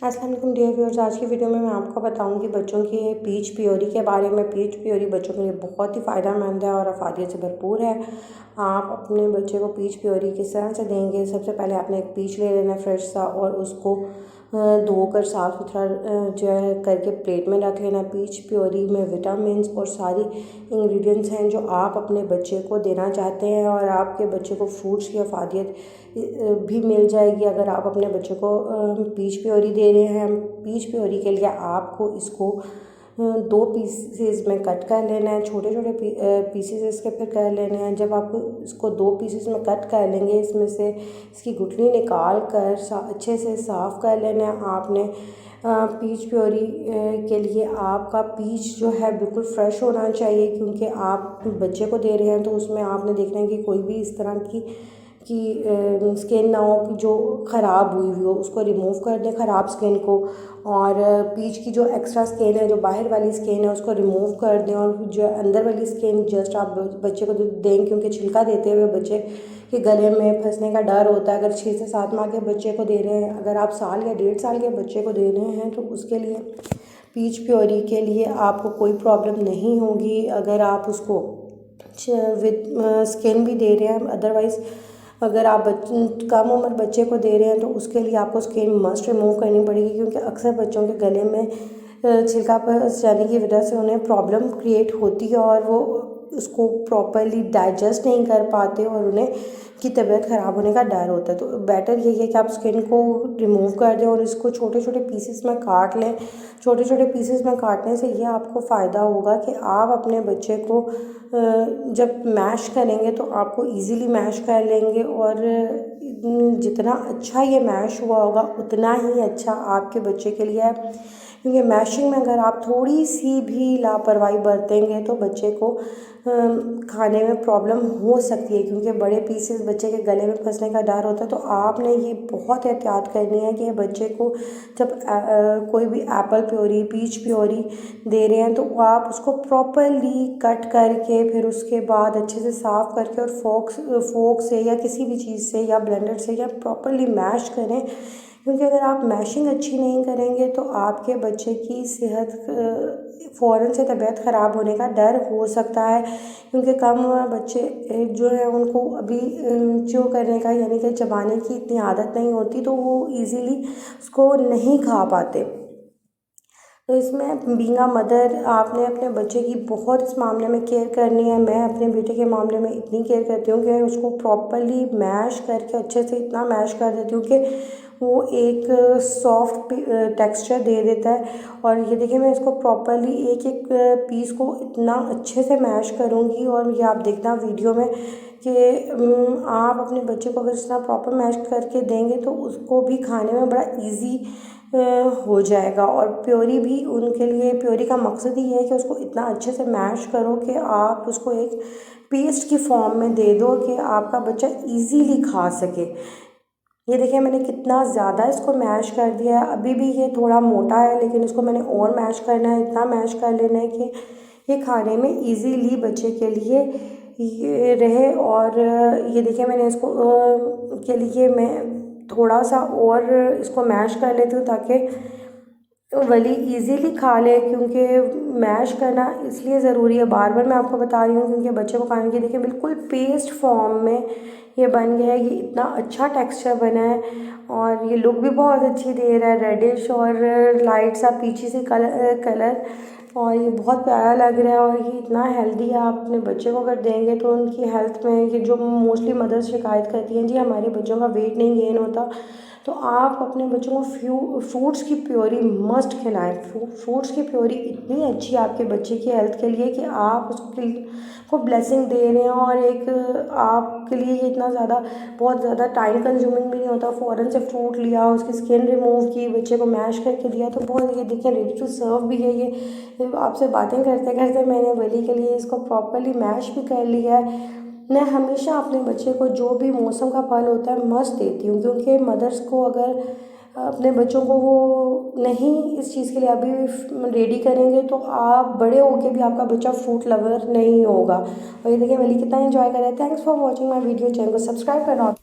अस्सलाम वालेकुम dear viewers. आज की वीडियो में मैं आपको बताऊंगी बच्चों की पीच प्योरी के बारे में। पीच प्योरी बच्चों के लिए बहुत ही फ़ायदेमंद है और अफादियत से भरपूर है। आप अपने बच्चे को पीच प्योरी किस तरह से देंगे? सबसे पहले आपने एक पीच ले लेना फ्रेश सा और उसको धोकर साफ़ सुथरा जो है करके प्लेट में रख लेना। पीच प्योरी में विटामिन और सारी इंग्रेडिएंट्स हैं जो आप अपने बच्चे को देना चाहते हैं और आपके बच्चे को फ्रूट्स की अफादियत भी मिल जाएगी अगर आप अपने बच्चे को पीच प्योरी दे रहे हैं। पीच प्योरी के लिए आपको इसको 2 पीसेस में कट कर लेना है। छोटे छोटे पीसेस इसके फिर कर लेने हैं। जब आप इसको 2 पीसेस में कट कर लेंगे, इसमें से इसकी गुठली निकाल कर अच्छे से साफ़ कर लेना है आपने। पीच प्योरी के लिए आपका पीच जो है बिल्कुल फ्रेश होना चाहिए, क्योंकि आप बच्चे को दे रहे हैं तो उसमें आपने देखना है कि कोई भी इस तरह की स्किन ना हो कि जो ख़राब हुई हो, उसको रिमूव कर दें ख़राब स्किन को। और पीच की जो एक्स्ट्रा स्किन है, जो बाहर वाली स्किन है, उसको रिमूव कर दें। और जो अंदर वाली स्किन जस्ट आप बच्चे को दें, क्योंकि छिलका देते हुए बच्चे के गले में फंसने का डर होता है। अगर 6 से 7 माह के बच्चे को दे रहे हैं, अगर आप साल या 1.5 साल के बच्चे को दे रहे हैं तो उसके लिए पीच प्योरी के लिए आपको कोई प्रॉब्लम नहीं होगी अगर आप उसको विद स्किन भी दे रहे हैं। अदरवाइज़ अगर आप कम उम्र बच्चे को दे रहे हैं तो उसके लिए आपको स्किन मस्ट रिमूव करनी पड़ेगी, क्योंकि अक्सर बच्चों के गले में छिलका फंस जाने की वजह से उन्हें प्रॉब्लम क्रिएट होती है और वो उसको प्रॉपरली डाइजेस्ट नहीं कर पाते और उन्हें की तबीयत ख़राब होने का डर होता है। तो बेटर यही है कि आप स्किन को रिमूव कर दें और इसको छोटे छोटे पीसेस में काट लें। छोटे छोटे पीसेस में काटने से ये आपको फ़ायदा होगा कि आप अपने बच्चे को जब मैश करेंगे तो आपको इजीली मैश कर लेंगे और जितना अच्छा ये मैश हुआ होगा उतना ही अच्छा आपके बच्चे के लिए है। क्योंकि मैशिंग में अगर आप थोड़ी सी भी लापरवाही बरतेंगे तो बच्चे को खाने में प्रॉब्लम हो सकती है, क्योंकि बड़े पीसेस बच्चे के गले में फंसने का डर होता है। तो आपने ये बहुत एहतियात करनी है कि बच्चे को जब कोई भी एप्पल प्योरी, पीच प्योरी दे रहे हैं तो आप उसको प्रॉपरली कट करके फिर उसके बाद अच्छे से साफ़ करके और फोक से या किसी भी चीज़ से या ब्लेंडर से या प्रॉपरली मैश करें। क्योंकि अगर आप मैशिंग अच्छी नहीं करेंगे तो आपके बच्चे की सेहत फ़ौरन से तबीयत ख़राब होने का डर हो सकता है, क्योंकि कम उम्र बच्चे जो है उनको अभी च्यू करने का यानी कि चबाने की इतनी आदत नहीं होती, तो वो इजीली उसको नहीं खा पाते। तो इसमें बीइंग अ मदर आपने अपने बच्चे की बहुत इस मामले में केयर करनी है। मैं अपने बेटे के मामले में इतनी केयर करती हूँ कि उसको प्रॉपरली मैश करके अच्छे से इतना मैश कर देती हूँ कि वो एक सॉफ्ट टेक्सचर दे देता है। और ये देखिए मैं इसको प्रॉपरली एक एक पीस को इतना अच्छे से मैश करूँगी और ये आप देखना वीडियो में कि आप अपने बच्चे को अगर इस तरह प्रॉपर मैश करके देंगे तो उसको भी खाने में बड़ा ईजी हो जाएगा। और प्योरी भी उनके लिए, प्योरी का मकसद ही है कि उसको इतना अच्छे से मैश करो कि आप उसको एक पेस्ट की फॉर्म में दे दो कि आपका बच्चा इजीली खा सके। ये देखिए मैंने कितना ज़्यादा इसको मैश कर दिया है। अभी भी ये थोड़ा मोटा है, लेकिन इसको मैंने और मैश करना है, इतना मैश कर लेना है कि ये खाने में इजीली बच्चे के लिए ये रहे। और ये देखिए मैंने इसको के लिए मैं थोड़ा सा और इसको मैश कर लेती हूँ ताकि वली इजीली खा ले। क्योंकि मैश करना इसलिए ज़रूरी है, बार बार मैं आपको बता रही हूँ, क्योंकि बच्चे को खाने की देखिए बिल्कुल पेस्ट फॉर्म में ये बन गया है। ये इतना अच्छा टेक्सचर बना है और ये लुक भी बहुत अच्छी दे रहा है, रेडिश और लाइट सा पीछे से कलर और ये बहुत प्यारा लग रहा है। और ये इतना हेल्दी है, आप अपने बच्चे को अगर देंगे तो उनकी हेल्थ में, ये जो मोस्टली मदर्स शिकायत करती हैं जी हमारे बच्चों का वेट नहीं गेन होता, तो आप अपने बच्चों को फ्रूट्स की प्योरी मस्ट खिलाएं। फ्रूट्स की प्योरी इतनी अच्छी है आपके बच्चे की हेल्थ के लिए कि आप उसको ब्लेसिंग दे रहे हैं। और एक आपके लिए ये इतना ज़्यादा बहुत ज़्यादा टाइम कंज्यूमिंग भी नहीं होता। फ़ौरन से फ्रूट लिया, उसकी स्किन रिमूव की, बच्चे को मैश करके दिया, तो बहुत ये देखिए रेडी टू सर्व भी है। ये आपसे बातें करते करते मैंने वली के लिए इसको प्रॉपरली मैश भी कर लिया है। मैं हमेशा अपने बच्चे को जो भी मौसम का फल होता है मस्त देती हूँ, क्योंकि मदर्स को अगर अपने बच्चों को वो नहीं इस चीज़ के लिए अभी रेडी करेंगे तो आप बड़े होके भी आपका बच्चा फ्रूट लवर नहीं होगा। और ये देखिए वली कितना एंजॉय कर रहा है। Thanks for watching my video. Channel को सब्सक्राइब करना।